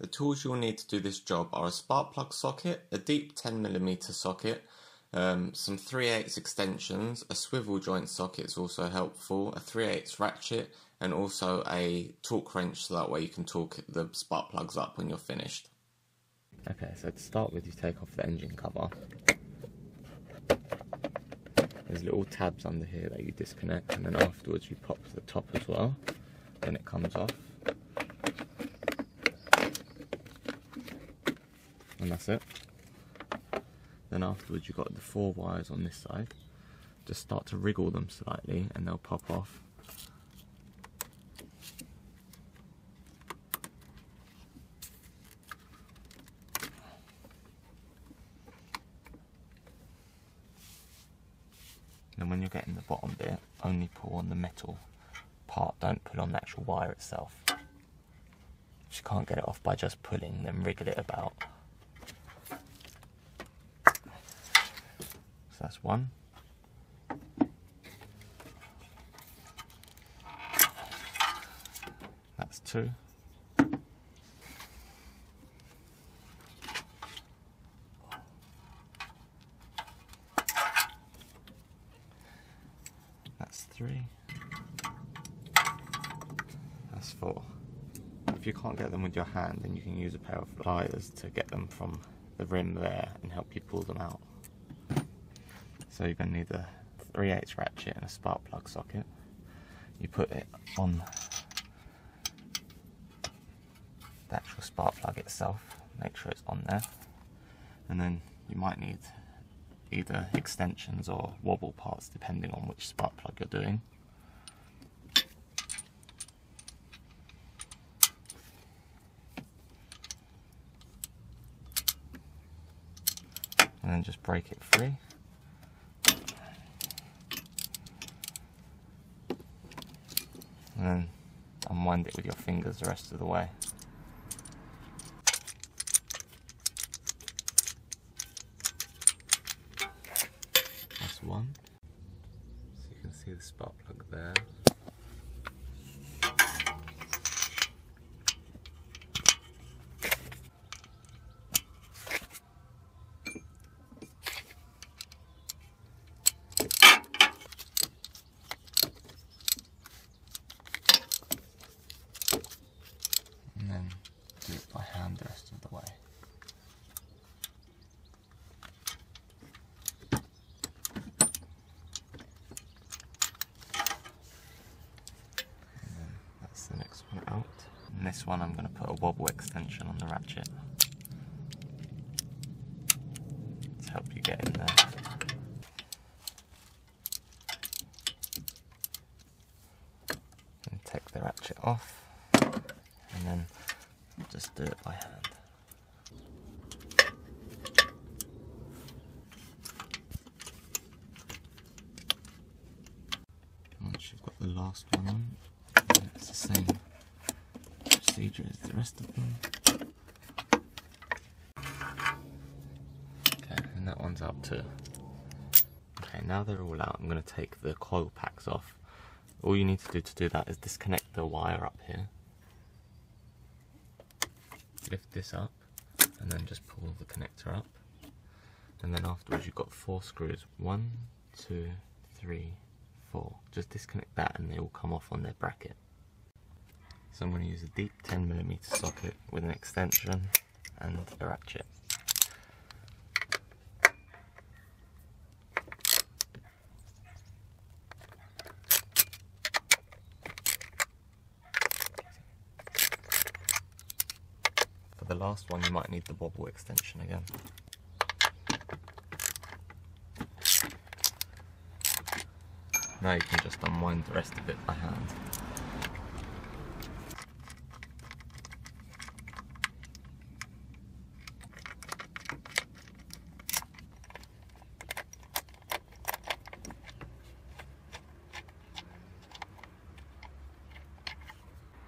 The tools you'll need to do this job are a spark plug socket, a deep 10mm socket, some 3/8 extensions, a swivel joint socket is also helpful, a 3/8 ratchet, and also a torque wrench so that way you can torque the spark plugs up when you're finished. Okay, so to start with, you take off the engine cover. There's little tabs under here that you disconnect, and then afterwards you pop the top as well, then it comes off. And that's it. Then afterwards you've got the 4 wires on this side. Just start to wriggle them slightly and they'll pop off. And when you're getting the bottom bit, only pull on the metal part, don't pull on the actual wire itself. If you can't get it off by just pulling, then wriggle it about. So that's 1. That's 2. That's 3. That's 4. If you can't get them with your hand, then you can use a pair of pliers to get them from the rim there and help you pull them out. So you're going to need a 3/8 ratchet and a spark plug socket. You put it on the actual spark plug itself, make sure it's on there, and then you might need either extensions or wobble parts depending on which spark plug you're doing. And then just break it free. And then unwind it with your fingers the rest of the way. That's 1. So you can see the spark plug there. Do it by hand the rest of the way. And then that's the next one out. And this one I'm going to put a wobble extension on the ratchet to help you get in there. And take the ratchet off, and then just do it by hand. Once you've got the last one on, it's the same procedure as the rest of them. Okay, and that one's out too. Okay, now they're all out, I'm going to take the coil packs off. All you need to do that is disconnect the wire up here. Lift this up and then just pull the connector up, and then afterwards you've got 4 screws, 1, 2, 3, 4. Just disconnect that and they will come off on their bracket. So I'm going to use a deep 10mm socket with an extension and a ratchet. The last one you might need the wobble extension again. Now you can just unwind the rest of it by hand.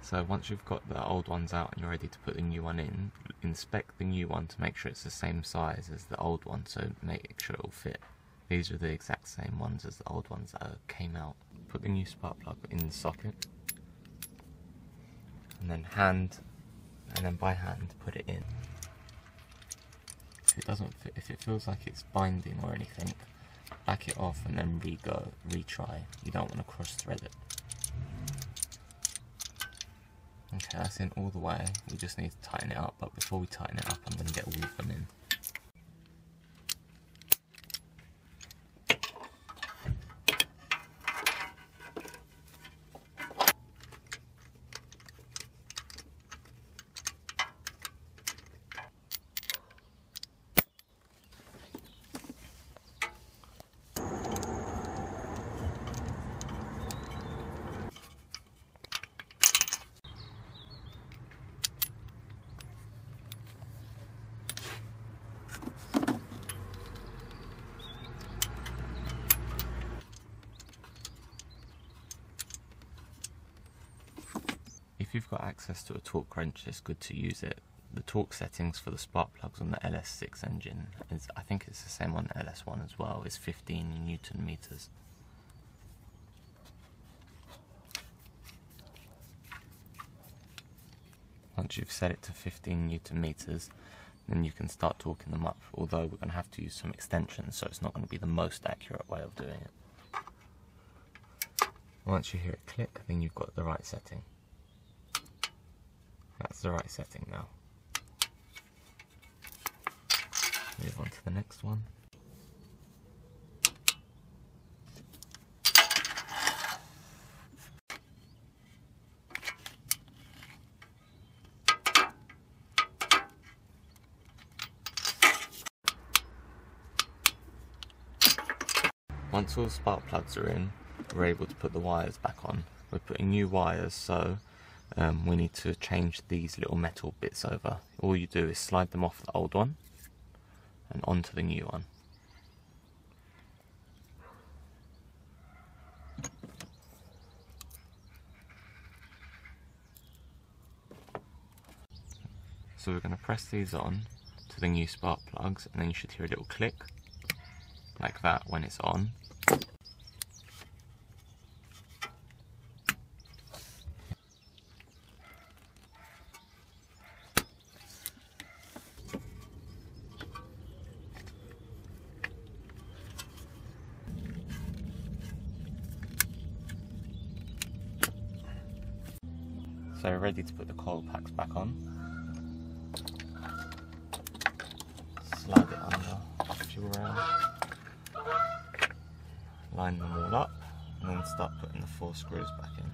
So once you've got the old ones out and you're ready to put the new one in, inspect the new one to make sure it's the same size as the old one, so make sure it will fit. These are the exact same ones as the old ones that came out. Put the new spark plug in the socket, and then hand and then by hand put it in. If it doesn't fit, if it feels like it's binding or anything, back it off and then retry. You don't want to cross thread it. Okay, that's in all the way. We just need to tighten it up, but before we tighten it up, I'm going to get all of them in. If you've got access to a torque wrench, it's good to use it. The torque settings for the spark plugs on the LS6 engine, I think it's the same on the LS1 as well, is 15 Newton meters. Once you've set it to 15 Newton meters, then you can start torquing them up, although we're going to have to use some extensions, so it's not going to be the most accurate way of doing it. Once you hear it click, then you've got the right setting. That's the right setting now. Move on to the next one. Once all the spark plugs are in, we're able to put the wires back on. We're putting new wires, so we need to change these little metal bits over. All you do is slide them off the old one and onto the new one. So we're going to press these on to the new spark plugs, and then you should hear a little click like that when it's on. So we're ready to put the coil packs back on. Slide it under, fuel rail, line them all up, and then start putting the 4 screws back in.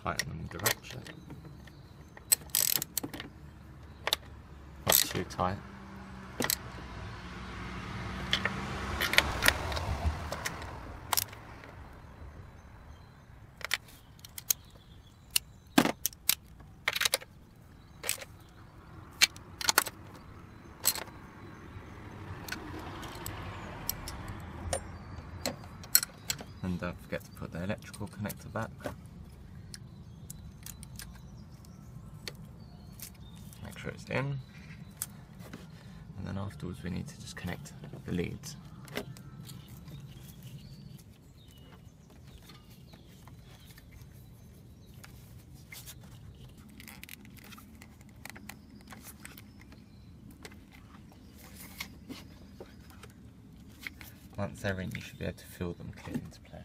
Tighten them with the ratchet. Not too tight. And don't forget to put the electrical connector back. Make sure it's in, and then afterwards we need to just connect the leads. Once they're in, you should be able to feel them click into place.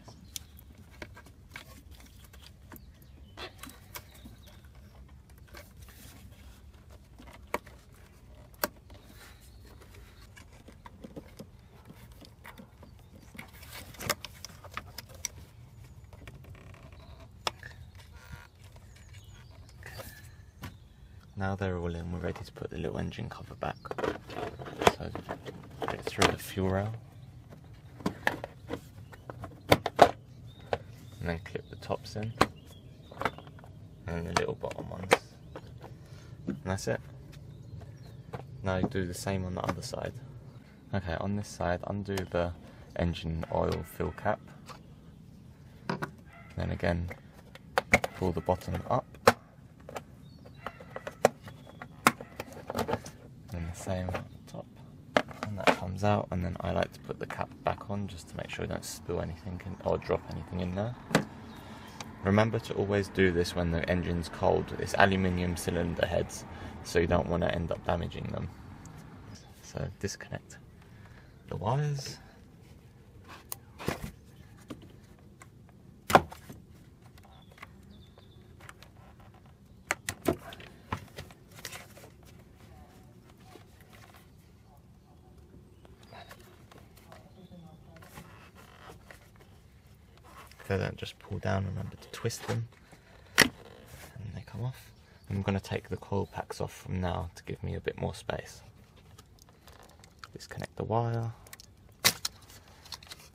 Now they're all in, we're ready to put the little engine cover back. So put it through the fuel rail. And then clip the tops in. And the little bottom ones. And that's it. Now do the same on the other side. Okay, on this side, undo the engine oil fill cap. Then again, pull the bottom up. And the same on the top. And that comes out, and then I like to put the cap back on just to make sure you don't spill anything in, or drop anything in there. Remember to always do this when the engine's cold. It's aluminium cylinder heads, so you don't want to end up damaging them. So disconnect the wires. If they don't just pull down, remember to twist them and they come off. I'm going to take the coil packs off from now to give me a bit more space. Disconnect the wire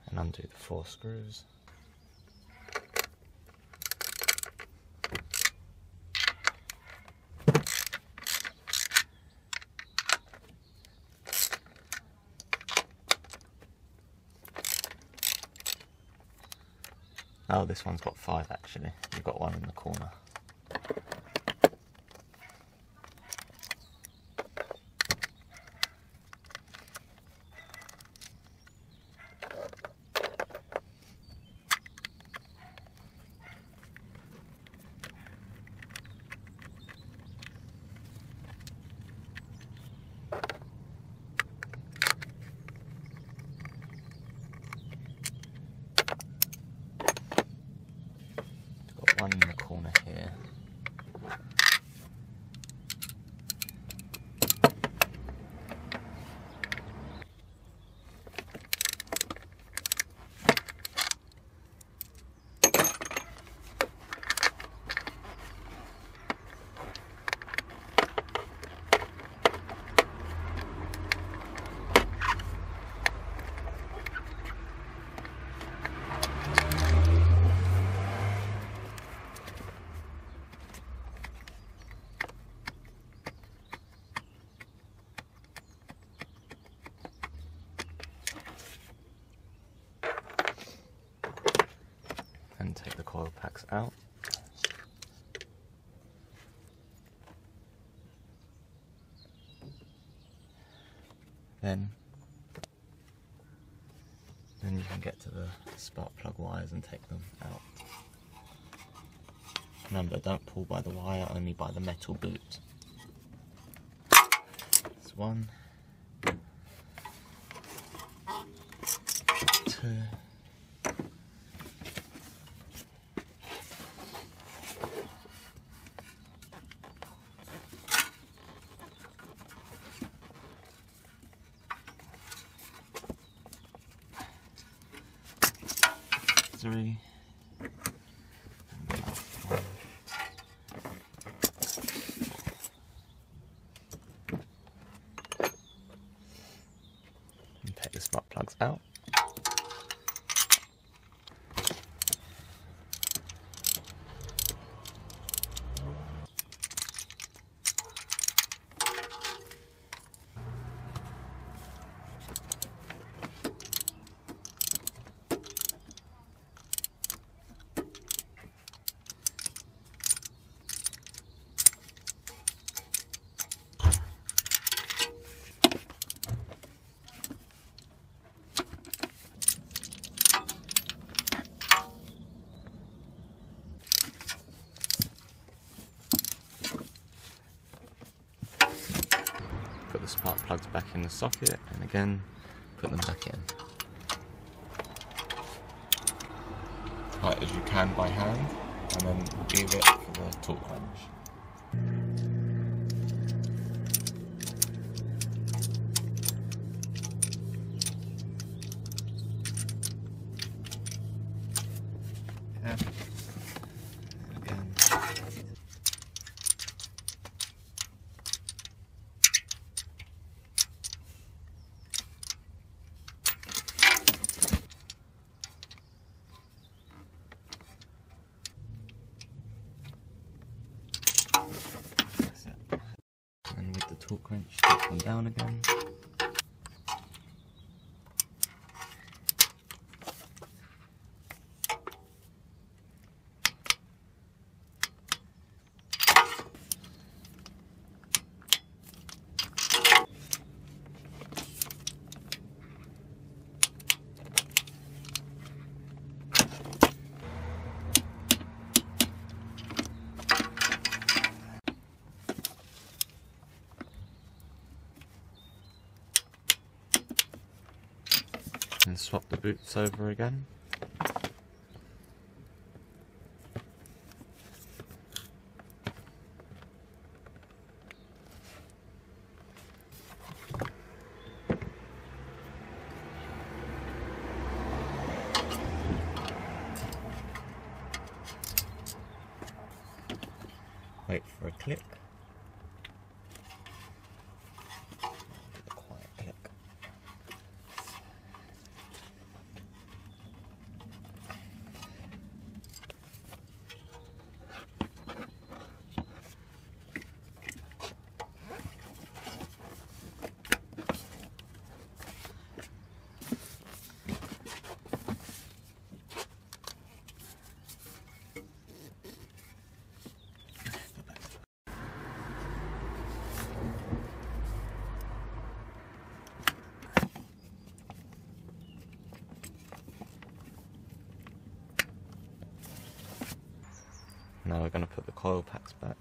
and undo the 4 screws. Oh, this one's got 5 actually. You've got one in the corner. One in the corner here. And take the coil packs out. Then you can get to the spark plug wires and take them out. Remember, don't pull by the wire, only by the metal boot. That's 1, 2. 3. And take the spark plugs out. Put the spark plugs back in the socket and again put them back in. Tight as you can by hand, and then leave it for the torque wrench. Again. wrench, take them down again. And swap the boots over again. Wait for a click. A quiet click. Now we're going to put the coil packs back.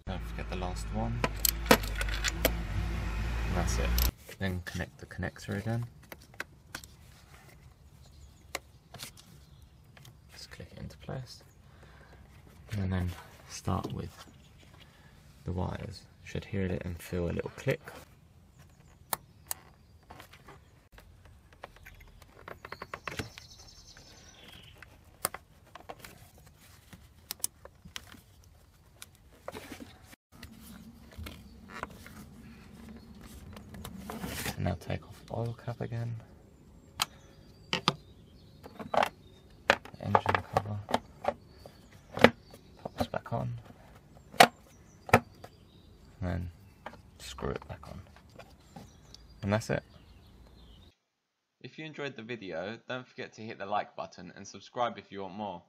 Don't forget the last one. And that's it. Then connect the connector again. Just click it into place. And then start with the wires. You should hear it and feel a little click. Now take off the oil cap again, the engine cover, pops back on, and then screw it back on. And that's it. If you enjoyed the video, don't forget to hit the like button and subscribe if you want more.